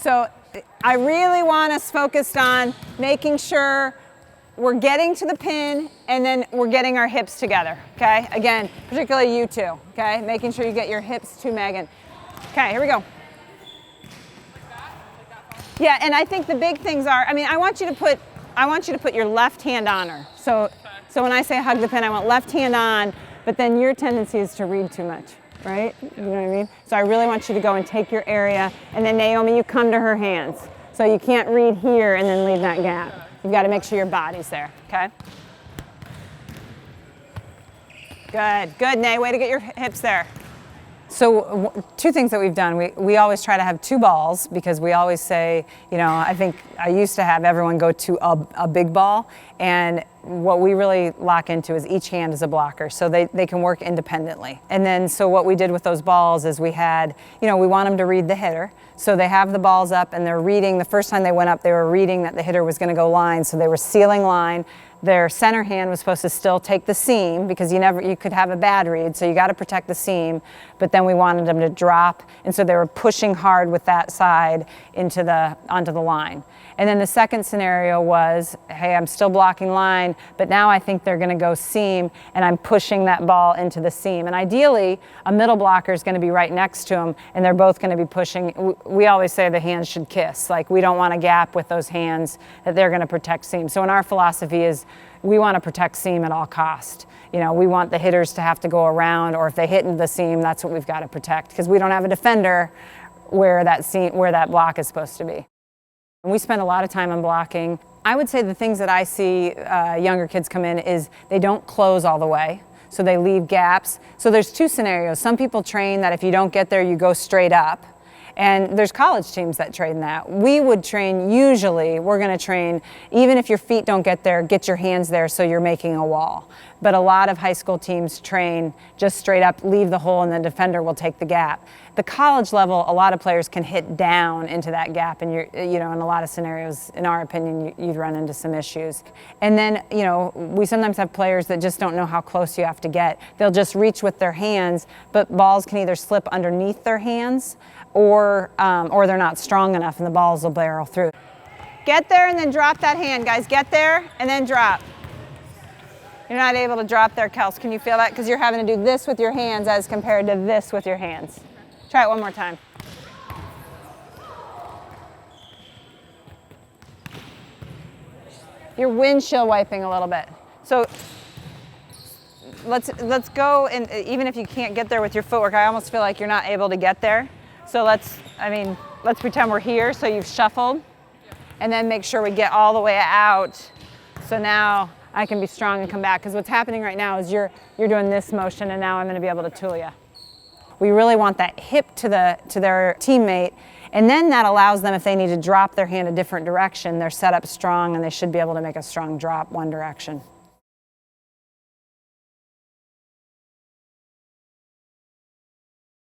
So I really want us focused on making sure we're getting to the pin and then we're getting our hips together, okay? Again, particularly you two, okay? Making sure you get your hips to Megan. Okay, here we go. Yeah, and I think the big things are, I mean, I want you to put your left hand on her. So when I say hug the pin, I want left hand on, but then your tendency is to read too much, right? You know what I mean? So I really want you to go and take your area, and then Naomi, you come to her hands. So you can't read here and then leave that gap. You've got to make sure your body's there, okay? Good, good, Nay, way to get your hips there. So two things that we've done, we always try to have two balls because we always say, you know, I think I used to have everyone go to a big ball, and what we really lock into is each hand is a blocker, so they can work independently. And then so what we did with those balls is we had, you know, we want them to read the hitter, so they have the balls up and they're reading, the first time they went up they were reading that the hitter was going to go line, so they were sealing line. Their center hand was supposed to still take the seam because you could have a bad read, so you got to protect the seam, but then we wanted them to drop, and so they were pushing hard with that side onto the line. And then the second scenario was, hey, I'm still blocking line, but now I think they're going to go seam, and I'm pushing that ball into the seam. And ideally, a middle blocker is going to be right next to them, and they're both going to be pushing. We always say the hands should kiss. Like, we don't want a gap with those hands that they're going to protect seam. So in our philosophy is we want to protect seam at all cost. You know, we want the hitters to have to go around, or if they hit into the seam, that's what we've got to protect, because we don't have a defender where that block is supposed to be. We spend a lot of time on blocking. I would say the things that I see younger kids come in is they don't close all the way, so they leave gaps. So there's two scenarios. Some people train that if you don't get there, you go straight up. And there's college teams that train that. We would train, usually, we're going to train, even if your feet don't get there, get your hands there so you're making a wall. But a lot of high school teams train just straight up, leave the hole, and the defender will take the gap. The college level, a lot of players can hit down into that gap, and in a lot of scenarios, in our opinion, you'd run into some issues. And then, you know, we sometimes have players that just don't know how close you have to get. They'll just reach with their hands, but balls can either slip underneath their hands, or they're not strong enough and the balls will barrel through. Get there and then drop that hand, guys. Get there and then drop. You're not able to drop there, Kels. Can you feel that? Because you're having to do this with your hands as compared to this with your hands. Try it one more time. You're windshield wiping a little bit. So let's go, and even if you can't get there with your footwork, I almost feel like you're not able to get there. So let's pretend we're here, so you've shuffled, and then make sure we get all the way out. So now I can be strong and come back, because what's happening right now is you're doing this motion, and now I'm going to be able to tool you. We really want that hip to their teammate, and then that allows them, if they need to drop their hand a different direction, they're set up strong and they should be able to make a strong drop one direction.